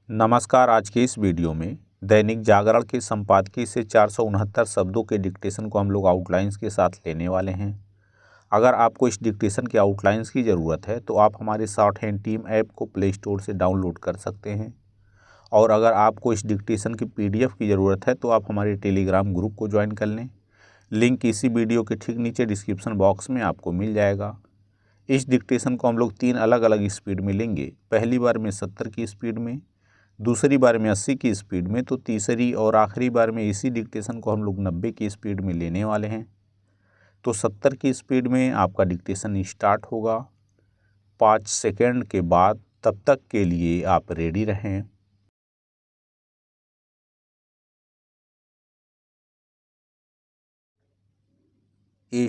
नमस्कार। आज के इस वीडियो में दैनिक जागरण के संपादकीय से 469 शब्दों के डिक्टेशन को हम लोग आउटलाइंस के साथ लेने वाले हैं। अगर आपको इस डिक्टेशन के आउटलाइंस की ज़रूरत है तो आप हमारे शॉर्ट हैंड टीम ऐप को प्ले स्टोर से डाउनलोड कर सकते हैं, और अगर आपको इस डिक्टेशन की PDF की ज़रूरत है तो आप हमारे टेलीग्राम ग्रुप को ज्वाइन कर लें। लिंक इसी वीडियो के ठीक नीचे डिस्क्रिप्शन बॉक्स में आपको मिल जाएगा। इस डिक्टेशन को हम लोग 3 अलग अलग स्पीड में लेंगे। पहली बार में 70 की स्पीड में, दूसरी बार में 80 की स्पीड में, तो तीसरी और आखिरी बार में इसी डिक्टेशन को हम लोग 90 की स्पीड में लेने वाले हैं। तो 70 की स्पीड में आपका डिक्टेशन स्टार्ट होगा 5 सेकंड के बाद। तब तक के लिए आप रेडी रहें।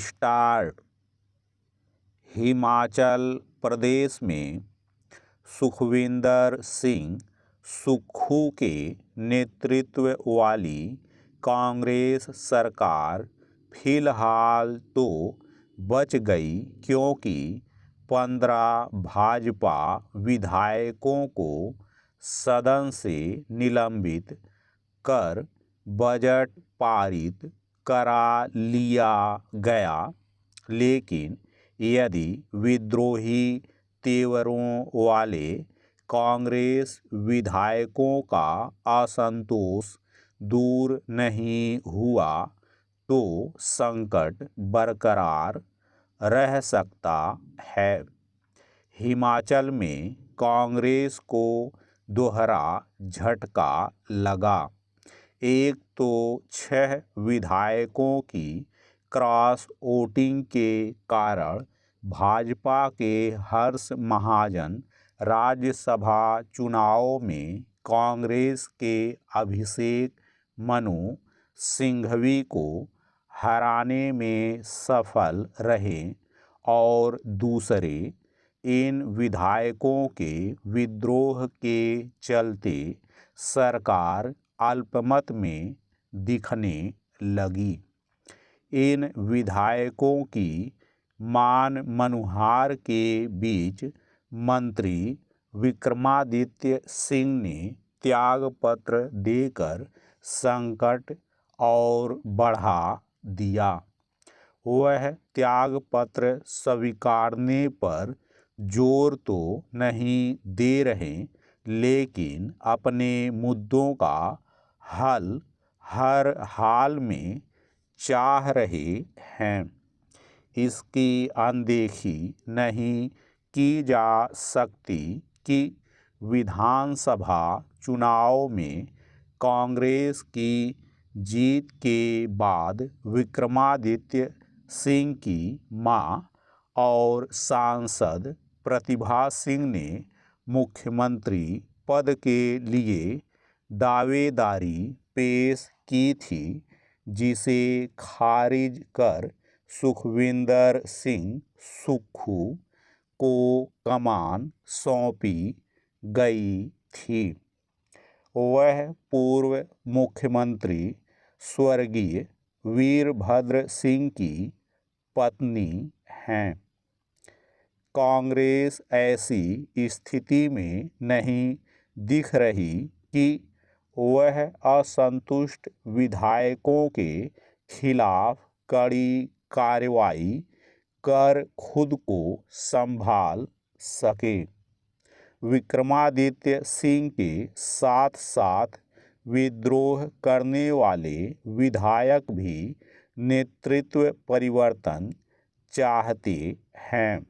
स्टार्ट। हिमाचल प्रदेश में सुखविंदर सिंह सुक्खू के नेतृत्व वाली कांग्रेस सरकार फिलहाल तो बच गई, क्योंकि 15 भाजपा विधायकों को सदन से निलंबित कर बजट पारित करा लिया गया। लेकिन यदि विद्रोही तेवरों वाले कांग्रेस विधायकों का असंतोष दूर नहीं हुआ तो संकट बरकरार रह सकता है। हिमाचल में कांग्रेस को दोहरा झटका लगा। एक तो 6 विधायकों की क्रॉस वोटिंग के कारण भाजपा के हर्ष महाजन राज्यसभा चुनाव में कांग्रेस के अभिषेक मनु सिंघवी को हराने में सफल रहे, और दूसरे इन विधायकों के विद्रोह के चलते सरकार अल्पमत में दिखने लगी। इन विधायकों की मान मनुहार के बीच मंत्री विक्रमादित्य सिंह ने त्यागपत्र देकर संकट और बढ़ा दिया। वह त्यागपत्र स्वीकारने पर जोर तो नहीं दे रहे, लेकिन अपने मुद्दों का हल हर हाल में चाह रहे हैं। इसकी अनदेखी नहीं की जा सकती कि विधानसभा चुनाव में कांग्रेस की जीत के बाद विक्रमादित्य सिंह की मां और सांसद प्रतिभा सिंह ने मुख्यमंत्री पद के लिए दावेदारी पेश की थी, जिसे खारिज कर सुखविंदर सिंह सुक्खू को कमान सौंपी गई थी। वह पूर्व मुख्यमंत्री स्वर्गीय वीरभद्र सिंह की पत्नी हैं। कांग्रेस ऐसी स्थिति में नहीं दिख रही कि वह असंतुष्ट विधायकों के खिलाफ कड़ी कार्रवाई कर खुद को संभाल सके। विक्रमादित्य सिंह के साथ साथ विद्रोह करने वाले विधायक भी नेतृत्व परिवर्तन चाहते हैं।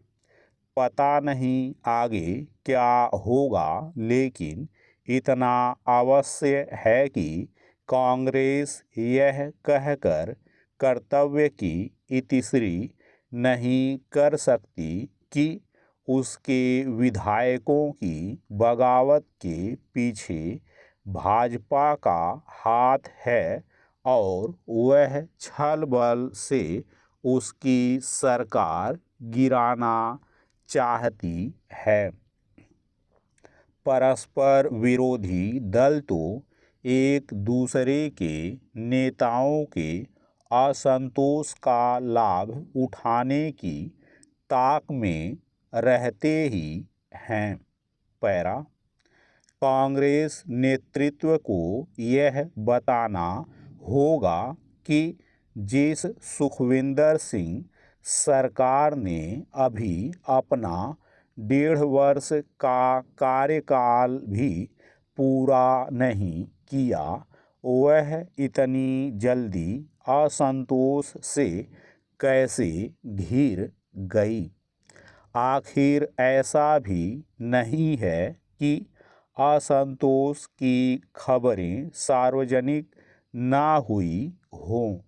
पता नहीं आगे क्या होगा, लेकिन इतना अवश्य है कि कांग्रेस यह कहकर कर्तव्य की इतिश्री नहीं कर सकती कि उसके विधायकों की बगावत के पीछे भाजपा का हाथ है, और वह छल बल से उसकी सरकार गिराना चाहती है। परस्पर विरोधी दल तो एक दूसरे के नेताओं के असंतोष का लाभ उठाने की ताक में रहते ही हैं। पैरा कांग्रेस नेतृत्व को यह बताना होगा कि जिस सुखविंदर सिंह सरकार ने अभी अपना 1.5 वर्ष का कार्यकाल भी पूरा नहीं किया, वह इतनी जल्दी असंतोष से कैसे घिर गई। आखिर ऐसा भी नहीं है कि असंतोष की खबरें सार्वजनिक ना हुई हों।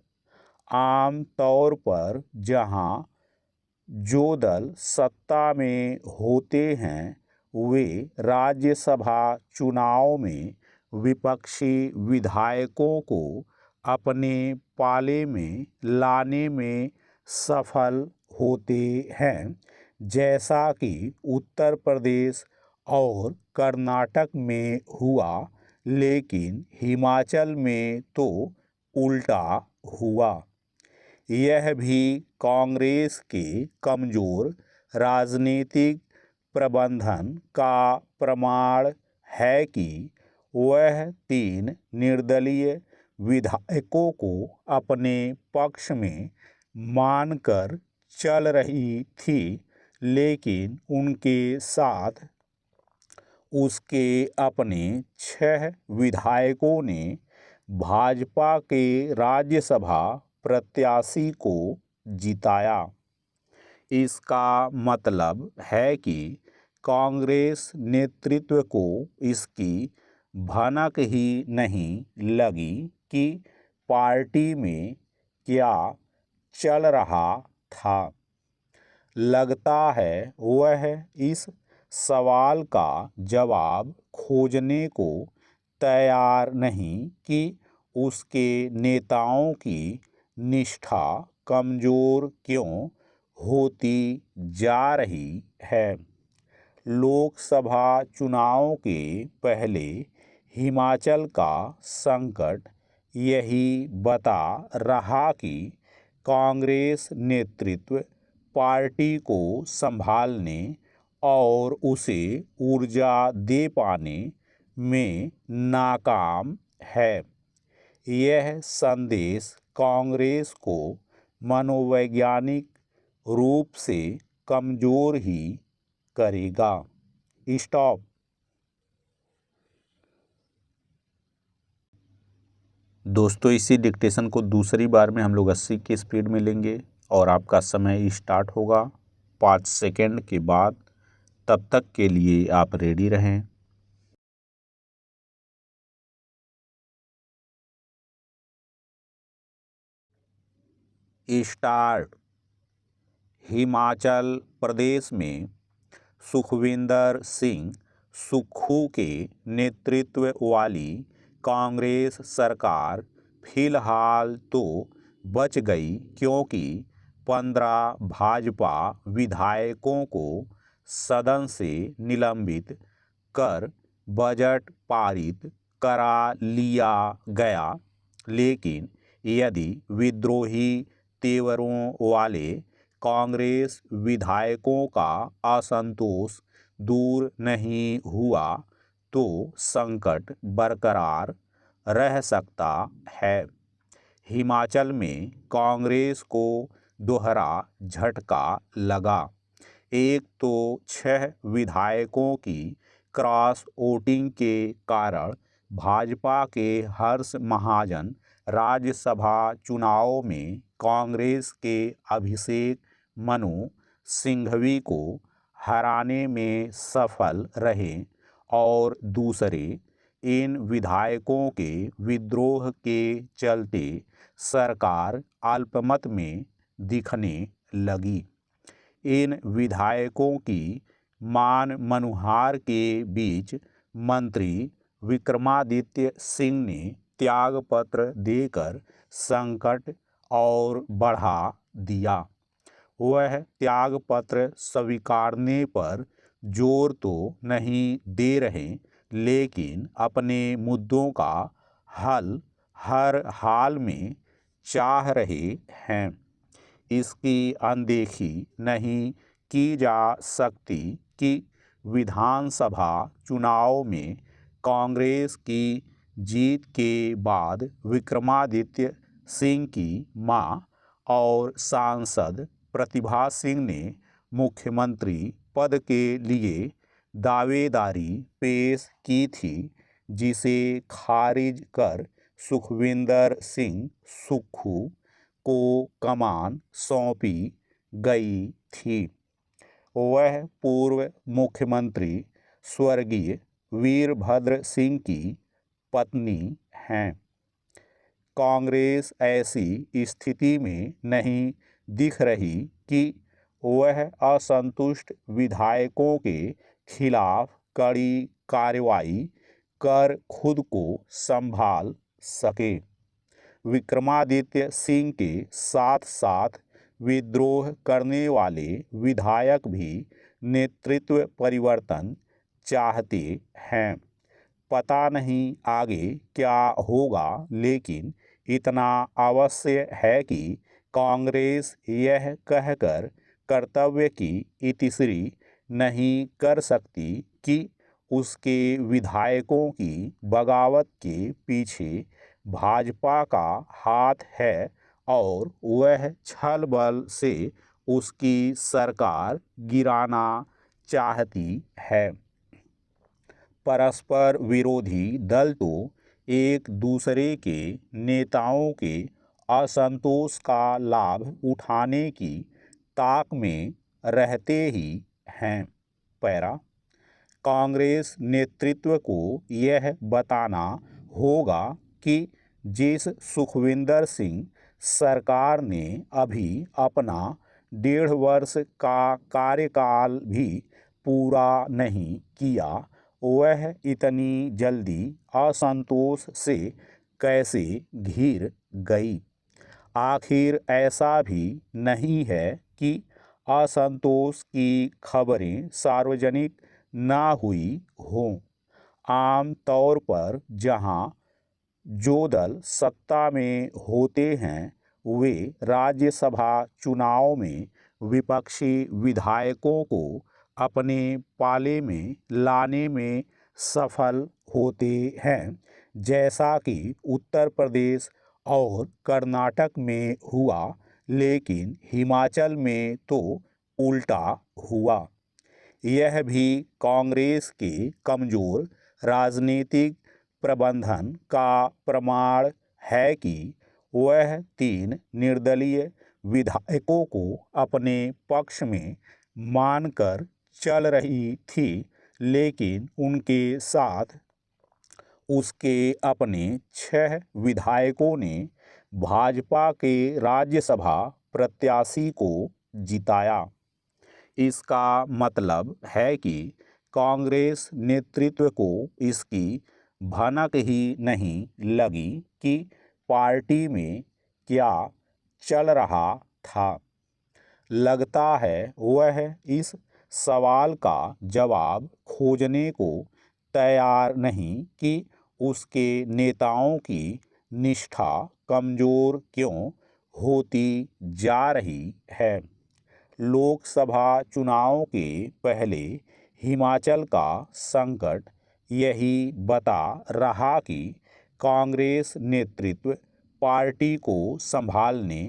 आम तौर पर जहां जो दल सत्ता में होते हैं वे राज्यसभा चुनाव में विपक्षी विधायकों को अपने पाले में लाने में सफल होते हैं, जैसा कि उत्तर प्रदेश और कर्नाटक में हुआ, लेकिन हिमाचल में तो उल्टा हुआ। यह भी कांग्रेस के कमजोर राजनीतिक प्रबंधन का प्रमाण है कि वह 3 निर्दलीय विधायकों को अपने पक्ष में मानकर चल रही थी, लेकिन उनके साथ उसके अपने 6 विधायकों ने भाजपा के राज्यसभा प्रत्याशी को जिताया। इसका मतलब है कि कांग्रेस नेतृत्व को इसकी भनक ही नहीं लगी कि पार्टी में क्या चल रहा था। लगता है वह इस सवाल का जवाब खोजने को तैयार नहीं कि उसके नेताओं की निष्ठा कमजोर क्यों होती जा रही है। लोकसभा चुनाव के पहले हिमाचल का संकट यही बता रहा कि कांग्रेस नेतृत्व पार्टी को संभालने और उसे ऊर्जा दे पाने में नाकाम है। यह संदेश कांग्रेस को मनोवैज्ञानिक रूप से कमजोर ही करेगा। स्टॉप। दोस्तों, इसी डिक्टेशन को दूसरी बार में हम लोग 80 की स्पीड में लेंगे और आपका समय स्टार्ट होगा 5 सेकंड के बाद। तब तक के लिए आप रेडी रहें। स्टार्ट। हिमाचल प्रदेश में सुखविंदर सिंह सुक्खू के नेतृत्व वाली कांग्रेस सरकार फिलहाल तो बच गई, क्योंकि 15 भाजपा विधायकों को सदन से निलंबित कर बजट पारित करा लिया गया। लेकिन यदि विद्रोही तेवरों वाले कांग्रेस विधायकों का असंतोष दूर नहीं हुआ तो संकट बरकरार रह सकता है। हिमाचल में कांग्रेस को दोहरा झटका लगा। एक तो 6 विधायकों की क्रॉस वोटिंग के कारण भाजपा के हर्ष महाजन राज्यसभा चुनाव में कांग्रेस के अभिषेक मनु सिंघवी को हराने में सफल रहे, और दूसरे इन विधायकों के विद्रोह के चलते सरकार अल्पमत में दिखने लगी। इन विधायकों की मान मनुहार के बीच मंत्री विक्रमादित्य सिंह ने त्यागपत्र देकर संकट और बढ़ा दिया। वह त्यागपत्र स्वीकारने पर जोर तो नहीं दे रहे, लेकिन अपने मुद्दों का हल हर हाल में चाह रहे हैं। इसकी अनदेखी नहीं की जा सकती कि विधानसभा चुनाव में कांग्रेस की जीत के बाद विक्रमादित्य सिंह की मां और सांसद प्रतिभा सिंह ने मुख्यमंत्री पद के लिए दावेदारी पेश की थी, जिसे खारिज कर सुखविंदर सिंह सुक्खू को कमान सौंपी गई थी। वह पूर्व मुख्यमंत्री स्वर्गीय वीरभद्र सिंह की पत्नी हैं। कांग्रेस ऐसी स्थिति में नहीं दिख रही कि वह असंतुष्ट विधायकों के खिलाफ कड़ी कार्रवाई कर खुद को संभाल सके। विक्रमादित्य सिंह के साथ साथ विद्रोह करने वाले विधायक भी नेतृत्व परिवर्तन चाहते हैं। पता नहीं आगे क्या होगा, लेकिन इतना अवश्य है कि कांग्रेस यह कहकर कर्तव्य की इतिश्री नहीं कर सकती कि उसके विधायकों की बगावत के पीछे भाजपा का हाथ है और वह छल बल से उसकी सरकार गिराना चाहती है। परस्पर विरोधी दल तो एक दूसरे के नेताओं के असंतोष का लाभ उठाने की ताक में रहते ही हैं। पैरा कांग्रेस नेतृत्व को यह बताना होगा कि जिस सुखविंदर सिंह सरकार ने अभी अपना 1.5 वर्ष का कार्यकाल भी पूरा नहीं किया, वह इतनी जल्दी असंतोष से कैसे घिर गई। आखिर ऐसा भी नहीं है कि असंतोष की खबरें सार्वजनिक ना हुई हों। आम तौर पर जहां जो दल सत्ता में होते हैं वे राज्यसभा चुनाव में विपक्षी विधायकों को अपने पाले में लाने में सफल होते हैं, जैसा कि उत्तर प्रदेश और कर्नाटक में हुआ, लेकिन हिमाचल में तो उल्टा हुआ। यह भी कांग्रेस के कमज़ोर राजनीतिक प्रबंधन का प्रमाण है कि वह 3 निर्दलीय विधायकों को अपने पक्ष में मानकर चल रही थी, लेकिन उनके साथ उसके अपने 6 विधायकों ने भाजपा के राज्यसभा प्रत्याशी को जिताया। इसका मतलब है कि कांग्रेस नेतृत्व को इसकी भनक ही नहीं लगी कि पार्टी में क्या चल रहा था। लगता है वह इस सवाल का जवाब खोजने को तैयार नहीं कि उसके नेताओं की निष्ठा कमज़ोर क्यों होती जा रही है। लोकसभा चुनाव के पहले हिमाचल का संकट यही बता रहा कि कांग्रेस नेतृत्व पार्टी को संभालने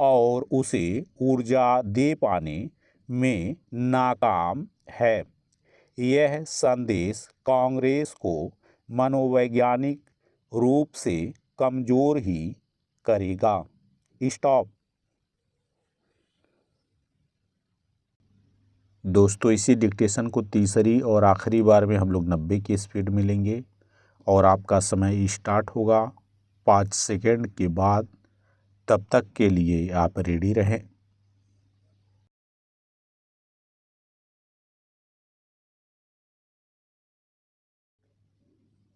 और उसे ऊर्जा दे पाने में नाकाम है। यह संदेश कांग्रेस को मनोवैज्ञानिक रूप से कमज़ोर ही करेगा। स्टॉप। दोस्तों, इसी डिक्टेशन को तीसरी और आखिरी बार में हम लोग 90 की स्पीड में लेंगे और आपका समय स्टार्ट होगा 5 सेकंड के बाद। तब तक के लिए आप रेडी रहें।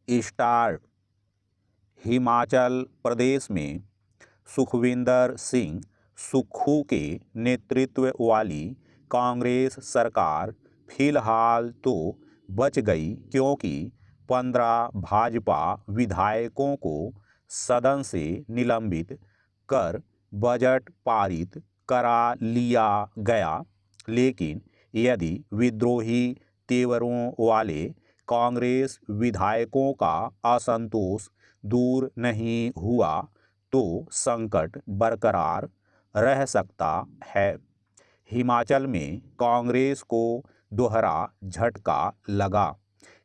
स्टार्ट। हिमाचल प्रदेश में सुखविंदर सिंह सुक्खू के नेतृत्व वाली कांग्रेस सरकार फिलहाल तो बच गई, क्योंकि 15 भाजपा विधायकों को सदन से निलंबित कर बजट पारित करा लिया गया। लेकिन यदि विद्रोही तेवरों वाले कांग्रेस विधायकों का असंतोष दूर नहीं हुआ तो संकट बरकरार रह सकता है। हिमाचल में कांग्रेस को दोहरा झटका लगा।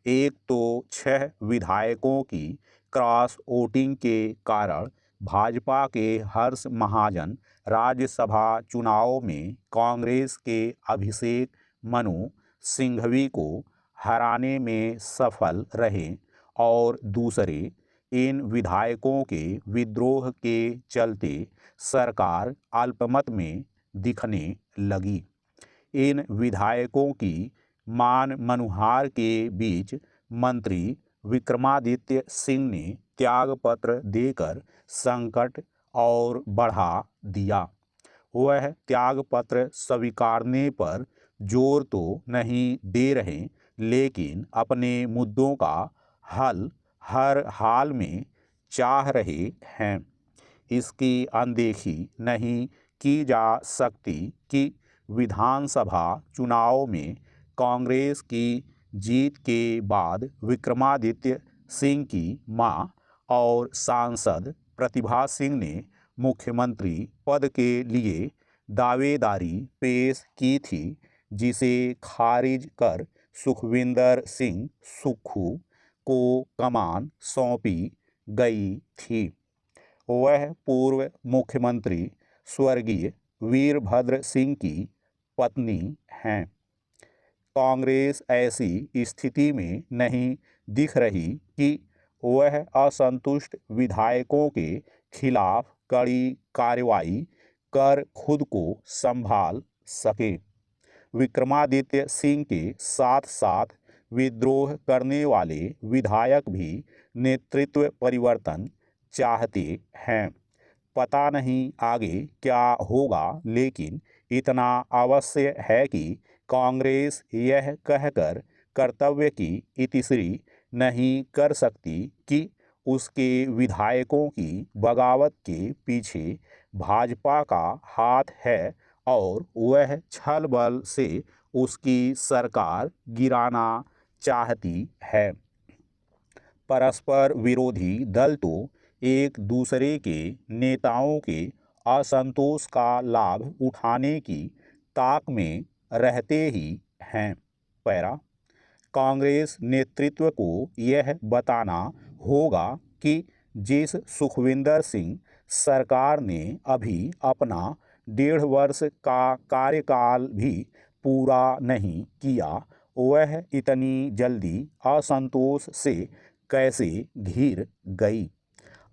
एक तो 6 विधायकों की क्रॉस वोटिंग के कारण भाजपा के हर्ष महाजन राज्यसभा चुनाव में कांग्रेस के अभिषेक मनु सिंघवी को हराने में सफल रहे और दूसरे इन विधायकों के विद्रोह के चलते सरकार अल्पमत में दिखने लगी। इन विधायकों की मान मनुहार के बीच मंत्री विक्रमादित्य सिंह ने त्यागपत्र देकर संकट और बढ़ा दिया। वह त्यागपत्र स्वीकारने पर जोर तो नहीं दे रहे, लेकिन अपने मुद्दों का हल हर हाल में चाह रहे हैं। इसकी अनदेखी नहीं की जा सकती कि विधानसभा चुनाव में कांग्रेस की जीत के बाद विक्रमादित्य सिंह की मां और सांसद प्रतिभा सिंह ने मुख्यमंत्री पद के लिए दावेदारी पेश की थी, जिसे खारिज कर सुखविंदर सिंह सुक्खू को कमान सौंपी गई थी। वह पूर्व मुख्यमंत्री स्वर्गीय वीरभद्र सिंह की पत्नी हैं। कांग्रेस ऐसी स्थिति में नहीं दिख रही कि वह असंतुष्ट विधायकों के खिलाफ कड़ी कार्रवाई कर खुद को संभाल सके। विक्रमादित्य सिंह के साथ साथ विद्रोह करने वाले विधायक भी नेतृत्व परिवर्तन चाहते हैं। पता नहीं आगे क्या होगा, लेकिन इतना अवश्य है कि कांग्रेस यह कहकर कर्तव्य की इतिश्री नहीं कर सकती कि उसके विधायकों की बगावत के पीछे भाजपा का हाथ है और वह छल बल से उसकी सरकार गिराना चाहती है। परस्पर विरोधी दल तो एक दूसरे के नेताओं के असंतोष का लाभ उठाने की ताक में रहते ही हैं। पैरा कांग्रेस नेतृत्व को यह बताना होगा कि जिस सुखविंदर सिंह सरकार ने अभी अपना 1.5 वर्ष का कार्यकाल भी पूरा नहीं किया, वह इतनी जल्दी असंतोष से कैसे घिर गई।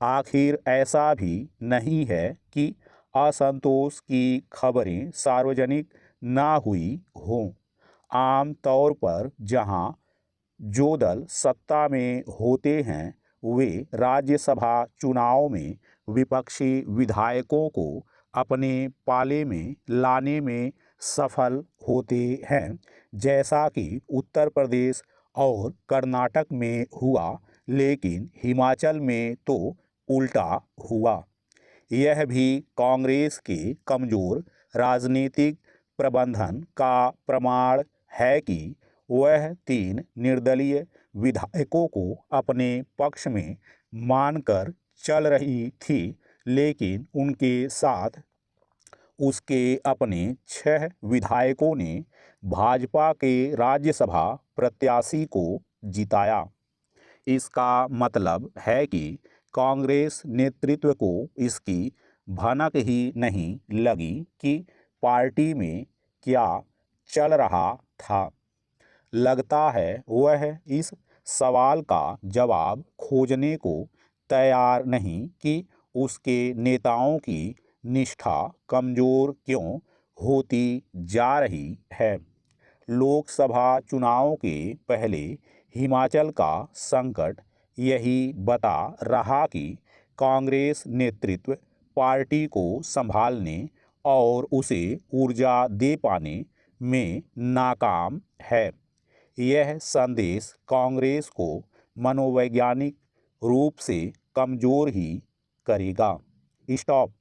आखिर ऐसा भी नहीं है कि असंतोष की खबरें सार्वजनिक ना हुई हों। आम तौर पर जहां जो दल सत्ता में होते हैं वे राज्यसभा चुनाव में विपक्षी विधायकों को अपने पाले में लाने में सफल होते हैं, जैसा कि उत्तर प्रदेश और कर्नाटक में हुआ। लेकिन हिमाचल में तो उल्टा हुआ। यह भी कांग्रेस के कमजोर राजनीतिक प्रबंधन का प्रमाण है कि वह 3 निर्दलीय विधायकों को अपने पक्ष में मानकर चल रही थी, लेकिन उनके साथ उसके अपने 6 विधायकों ने भाजपा के राज्यसभा प्रत्याशी को जिताया। इसका मतलब है कि कांग्रेस नेतृत्व को इसकी भनक ही नहीं लगी कि पार्टी में क्या चल रहा था। लगता है वह इस सवाल का जवाब खोजने को तैयार नहीं कि उसके नेताओं की निष्ठा कमजोर क्यों होती जा रही है। लोकसभा चुनाव के पहले हिमाचल का संकट यही बता रहा कि कांग्रेस नेतृत्व पार्टी को संभालने और उसे ऊर्जा दे पाने में नाकाम है। यह संदेश कांग्रेस को मनोवैज्ञानिक रूप से कमजोर ही करेगा। स्टॉप।